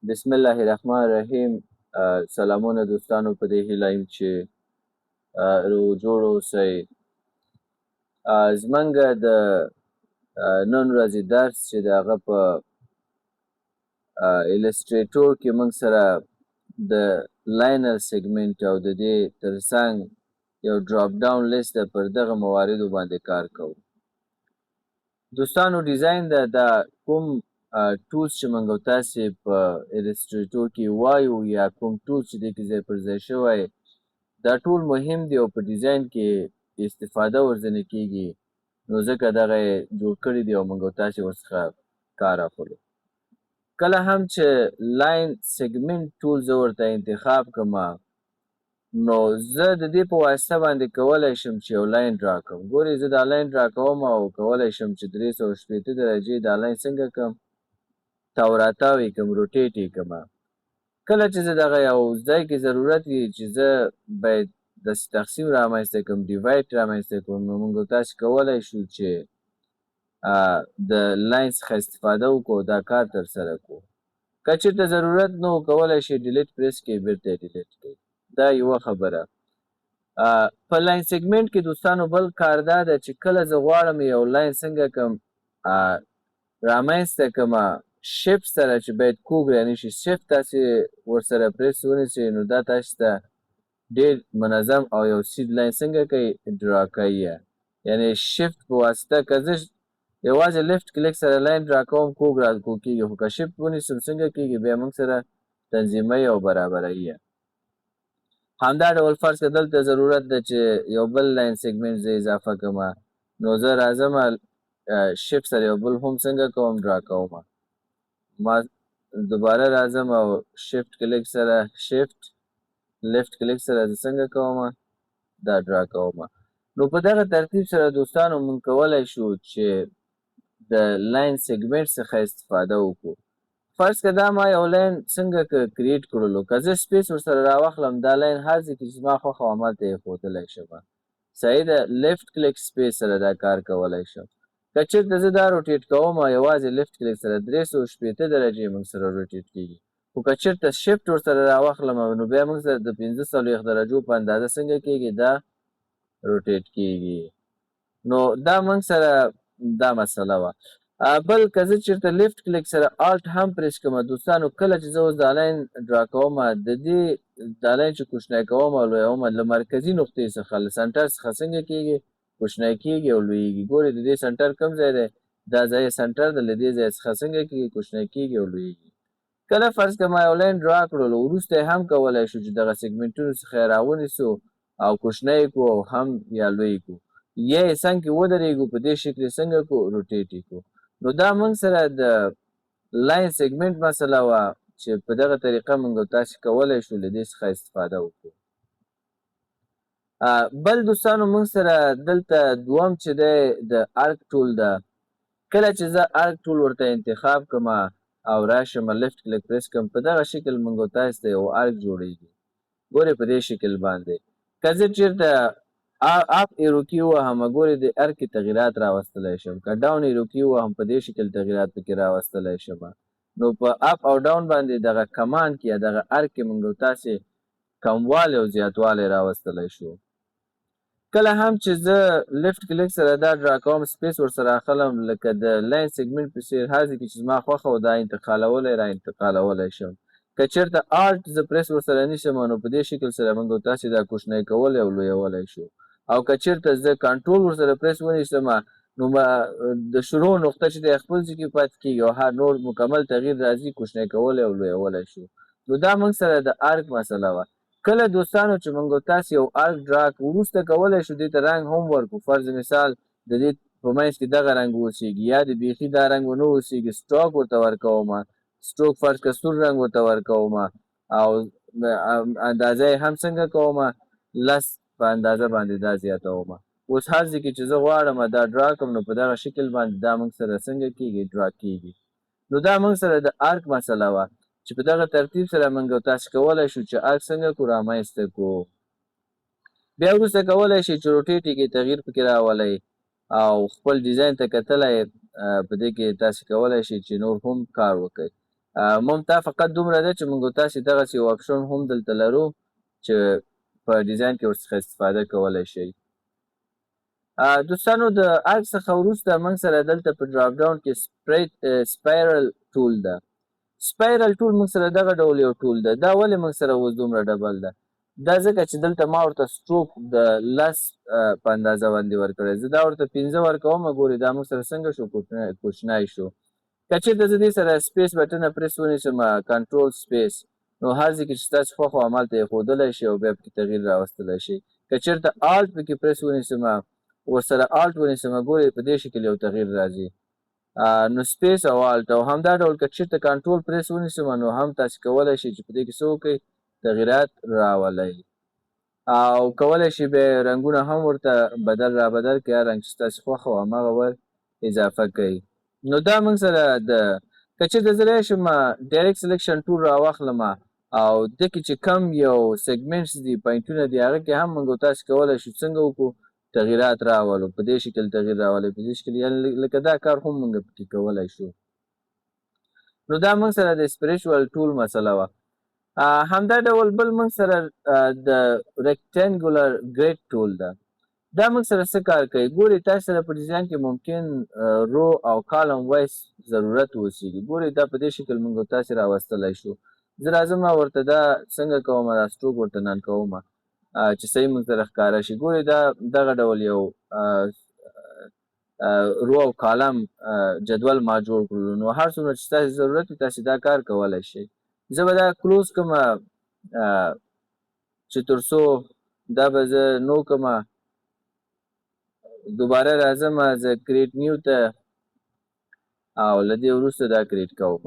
بسم الله الرحمن الرحیم. سلامونه دوستانو، په دې هیله یم چې روغ جوړ اوسئ. زمونږ د نن ورځې درس چې د هغه په ایلسټریټور کې موږ سره د لاینر سیګمنټ او د دې ترڅنګ یو ډراپ ډاون لیست ده، پر دغه مواردو باندې کار کوو. دوستانو ډیزاین دا کوم ټولز چې موږ تاسې په ایلسټریټور کې وایو یا کوم ټولز چې دې کې ځای پر ځای شوی، دا ټول مهم دي او په ډیزاین کې استفاده ورځنې کیږي، نو ځکه دغه یې جوړ کړي دي او موږ تاسې ورڅخه کار اخلو. کله هم چې لاین سیګمنټ ټول زه ورته انتخاب کړم، نو زه د دې په واسطه باندې کولی شم چې یو لاین ډرا کړم. ګورئ، زه دا لاین ډرا کوم او کولی شم چې 360 درجې دا لاین څنګه کړم، تاو راتاو یې کړم، روټیټ یې کړم. کله چې زه دغه یو ځای کې ضرورت وي چې زه باید داسې تقسیم رامنځته کړم، ډیوایډ رامنځته کړم، نو موږ تاسې کولی شو چې د لاین څخه استفاده وکړو، دا کار ترسره کړو. که چېرته ضرورت نه و، کولی شئ ډیلیټ پریس کړئ، بیرته یې ډیلیټ کړئ. دا یوه خبره. په لاین سیګمنټ کې دوستانو بل کار دا ده چې کله زه غواړم یو لاین څنګه کړم رامنځته کړمه، شفت سره چې باید کوږ رانشي، شفت تاسې ورسره پریس ونیسئ، نو دا تاسې ته ډېر منظم او یو سید لاین څنګه کوي ډرا کوي. یعنې شفت په واسطه که زه یوازې لیفټ کلیک سره لاین ډرا کوم، کوږ راکوږ کېږي، خو که شفت ونیسم څنګه کېږي، بیا موږ سره تنظیموي او برابروي. همدا ډول فرض که دلته ضرورت ده چې یو بل لاین سیګمنټ زه اضافه کړم، نو زه راځم شفت سره یو بل هم څنګه کوم ډرا کوم. ما دوباره راځم او شفت کلیک سره شفت لیفټ کلیک سره زه څنګه کوم، دا ډرا کوم. نو په دغه ترتیب سره دوستانو موږ کولی شو چې د لاین سیګمنټ څخه استفاده وکړو. فرض که دا ما یو لاین څنګه کریټ کړلو، که زه سپیس ورسره راواخلم، دا لاین هر ځای کې چې زما خوښه وه همالته ایښودلی شم. صحیح ده، لیفټ کلیک سپیس سره دا کار کولی شم. که چېرته زه دا روټیټ کوم، یوازې لیفټ کلیک سره 360 درجې موږ سره روټیټ کېږي. خو که چېرته شفت ورسره راواخلم، نو بیا موږ سره د 45 درجو په اندازه څنګه کېږي، دا روټیټ کېږي. نو دا موږ سره دا مسله وه. بل که زه چېرته لیفټ کلیک سره آلټ هم پریس کړم دوستانو، کله چې زه اوس دا لاین ډرا کوم، د دې دا لاین چې کوچنی کوم او لویوم، له مرکزي نقطې څخه له سنټر څخه څنګه کېږي، کوچنی کېږي او لویېږي. ګورئ، د دې سنټر کوم ځای دی، دا ځای یې سنټر دی، له دې ځای څخه څنګه کېږي، کوچنی کېږي او لویېږي. کله فرض که ما یو لاین ډرا کړلو، وروسته یې هم کولی شو چې دغه سیګمنټونو څخه یې راونیسو او کوچنی یې کړو او هم یا لوی کړو، یا یې څنګ کې ودرېږو، په دې شکل یې څنګه کړو، روټیټ یې کړو. نو دا موږ سره د لاین سیګمنټ مسله وه چې په دغه طریقه موږ تاسې کولی شو له دې څخه استفاده وکړو. بل دوستانو موږ سره دلته دوم چې دی د ارک ټول ده. کله چې زه ارک ټول ورته انتخاب کړم او راشم لیفټ کلیک پریس کړم، په دغه شکل موږ تاسې ته یو ارک جوړېږي. ګورئ په دې شکل باندې که زه چېرته اپ ایرو کي ووهم، ګورئ د ارک کې تغیرات راوستلی شم. که ډاون ایرو کي ووهم، په دې شکل تغیرات پکې راوستلی شم. نو په اپ او ډاون باندې دغه کمان کې یا دغه ارک کې موږ تاسې کموالی او زیاتوالی راوستلی شو. کله هم چې زه لیفټ کلیک سره دا ډرا کوم، سپیس ورسره اخلم، لکه د لاین سیګمنټ په څېر هر ځای کې چې زما خوښه و دا انتقالولی را انتقالولی شم. که چېرته آلټ زه پریس ورسره نیسم، نو په دې شکل سره موږ تاسې دا کوچنی کولی او لویولی شو. او که چېرته زه کنټرول ورسره پریس ونیسم، نو د شروع نقطه چې دی خپل ځای کې پاتې کېږي او هر نور مکمل تغییر راځي، کوچنی کولی او لویولی شو. نو دا موږ سره د ارک مسله وه. کله دوستانو چې موږ تاسې یو ارک ډرا کړو، وروسته کولی شو دې ته رنګ هم ورکړو. فرض مثال د دې په منځ کې دغه رنګ واوسېږي، یا د بیخي دا رنګ ونه اوسېږي، سټروک ورته ورکوم. سټروک فرض که سور رنګ ورته ورکوم او اندازه یې هم څنګه کوم، 10 په اندازه باندې دا زیاتوم. اوس هر ځای کې چې زه غواړم دا ډرا کړم، نو په دغه شکل باندې دا موږ سره څنګه کېږي، ډرا کېږي. نو دا موږ سره د ارک مسله وه چې په دغه ترتیب سره موږ تاسې کولی شو چې ارک څنګه کړو، رامنځته کړو. بیا وروسته کولی شئ چې روټیټ یې کړئ، تغییر پکې راولئ او خپل ډیزاین ته کتلی په دې کې تاسې کولی شئ چې نور هم کار وکړئ. ممتا فقط دومره ده چې موږ تاسې دغسې یو اپشن هم دلته لرو چې په ډیزاین کې ورڅخه استفاده کولی شئ. دوستانو د ارګ څخه وروسته موږ سره دلته په ډراپ ډاون کې سپایرل ټول ده. سپایرل ټول موږ سره دغه ډول یو ټول ده. دا ولې موږ سره اوس دومره ډبل ده؟ دا ځکه چې دلته ما ورته سټروک د 10 په اندازه باندې ورکړی. زه دا ورته 15 ورکوم، ګورئ دا موږ سره څنګه شو، کوچنی شو. که چېرته زه دې سره سپیس بټنه پریس ونیسم، کنټرول سپیس، نو هر ځای کې چې ستاسو خوښ وي همالته ایښودلی شئ او بیا پکې تغییر راوستلی شئ. که چېرته آلټ پکې پریس ونیسم، ورسره آلټ ونیسم، ګورئ په دې شکل یو تغییر راځي. نو سپیس او آلټ، او همدا ډول که چېرته کنټرول پریس ونیسم نو هم تاسې کولی شئ چې په دې کې څه وکئ، تغییرات راولئ. او کولی شئ بیا رنګونه هم ورته بدل رابدل کړئ، هر رنګ چې ستاسې خوښه وي هماغه ور اضافه کوئ. نو دا موږ سره د که چېرته زه راشم ډایرکټ سلیکشن ټول راواخلم او دې کې چې کم یو سیګمنټس دي، پوینټونه دي، هغه کې هم موږ تاسې کولی شو څنګه وکړو، تغییرات راولو، په دې شکل تغییر راولئ، په دې شکل یعنې لکه دا کار هم موږ پکې کولی شو. نو دا موږ سره د سپریچوال ټول مسله وه. همدا ډول بل موږ سره د ریکټینګولر ګریډ ټول ده. دا موږ سره څه کار کوي؟ ګورئ تاسو سره په ډیزاین کې ممکن رو او کالم وایس ضرورت اوسیږي. ګورئ دا په دې شکل موږ تاسې راوستلی شو. زه راځم ورته دا څنګه کوم، دا سټروک ورته نن کوم چې صحیح موږ سره ښکاره شي. ګورئ دا دغه ډول یو رو او کالم جدول ما جوړ کړلو. نو هر څومره چې تاسې ضرورت وي تاسې دا کار کولی شئ. زه به دا کلوز کړم چې تر څو دا به زه نو کړم، دوباره راځم زه کریټ نیو ته او له دې وروسته دا کریټ کوم.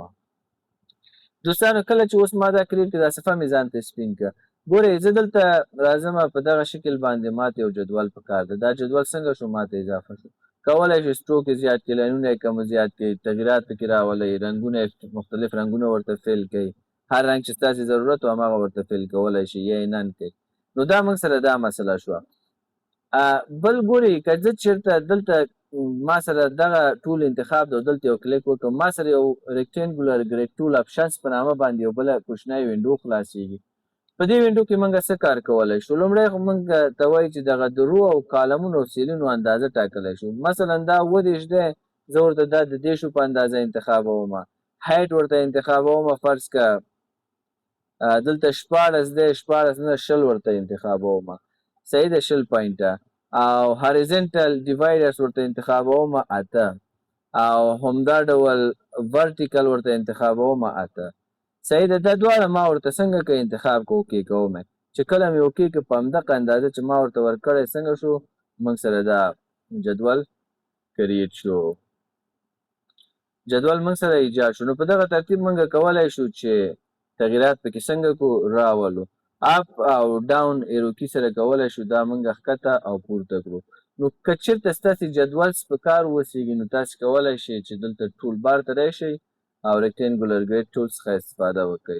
دوستانو کله چې اوس ما دا کریټ کړه، دا صفحه مې ځان ته سپین کړه. ګورئ زه دلته راځم په دغه شکل باندې ماته یو جدول پکار ده. دا جدول څنګه شو، ماته اضافه شو. کولی شئ سټروک یې زیات کړئ، لاینونه یې کم زیات کړئ، تغییرات پکې راولئ، رنګونه مختلف رنګونه ورته فیل کړئ، هر رنګ چې ستاسې ضرورت و هماغه ورته فیل کولی شئ یا یې نن کړئ. نو دا موږ سره دا مسله شوه. بل ګورئ که زه چېرته دلته ما سره دغه ټول انتخاب ده او دلته یو کلیک وکړم، ما سره یو ریکټینګولر ګریډ ټول اپشنز په نامه باندې یو بله کوچنی وینډو خلاصیږي. په دې وینډو کې موږ څه کار کولی شو؟ لومړی خو موږ ته وایي چې دغه د رو او کالمونو او سیلونو اندازه ټاکلی شو. مثلا دا اووه دی، زه ورته دا د دېرشو په اندازه انتخابوم. هایټ ورته انتخابوم، فرض که دلته 14 دی، 14 نه 20 ورته انتخابوم، صحیح ده، 20 پوینټه. او هاریزنټل ډیوایډرز ورته انتخابوم 8، او همدا ډول ورټیکل ورته انتخابوم 8، صحیح ده. دا دواړه ما ورته څنګه که انتخاب که اوکې کوم، چې کله مې اوکې که په همدغه اندازه چې ما ورته ورکړی څنګه شو، موږ سره دا جدول کریټ شو، جدول موږ سره ایجاد شو. نو په دغه ترتیب موږ کولی شو چې تغییرات پکې څنګه کو راولو. اپ او ډاون ایرو کی سره کولی شو دا موږ ښکته او پورته کړو. نو که چېرته ستاسې جدول په کار وسیږي نو تاسې کولی شئ چې دلته ټول بار ته راشئ او ریکټینګولر ګریډ ټول څخه استفاده وکړئ.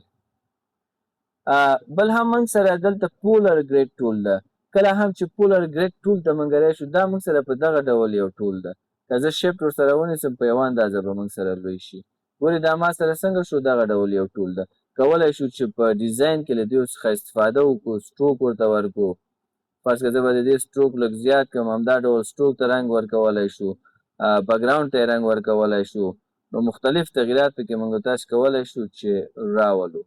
بل هم موږ سره دلته پولر ګریډ ټول ده. کله هم چې پولر ګریډ ټول ته موږ راشو، دا موږ سره په دغه ډول یو ټول ده. که زه شیفټ ورسره ونیسم په یوه اندازه به موږ سره لوی شي. ولې دا ما سره څنګه شو، دغه ډول یو ټول ده. کولی شو چې په ډیزاین کې له دې څخه استفاده وکړو، سټروک ورته ورکړو. فرض که زه به د دې سټروک لږ زیات کړم، همدا ډول سټروک ته رنګ ورکولی شو، بیکګراونډ ته یې رنګ ورکولی شو. نو مختلف تغییرات پکې موږ تاسې کولی شو چې راولو.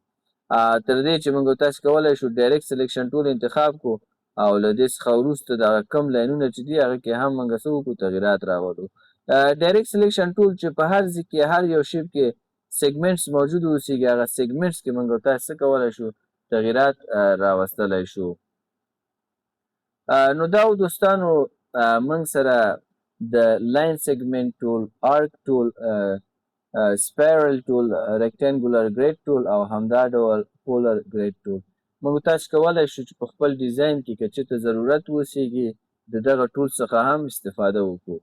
تر دې چې موږ تاسې کولی شو ډایرکټ سلیکشن ټول انتخاب کړو او له دې څخه وروسته دغه کم لاینونه چې دي هغه کې هم موږ څه وکړو، تغییرات راولو. ډایرکټ سلیکشن ټول چې په هر ځای کې هر یو شیپ کې سیګمنټس موجود اوسیږي، هغه سیګمنټس کې موږ تاسې څه کولی شو، تغییرات راوستلی شو. نو دا دوستانو موږ سره د لاین سیګمنټ ټول، آرک ټول، سپایرل ټول، ریکټینګولر ګریډ ټول او همدا ډول پولر ګریډ ټول موږ تاسې کولی شو چې په خپل ډیزاین کې که چېرته ضرورت وسیږي د دغه ټول څخه هم استفاده وکړو.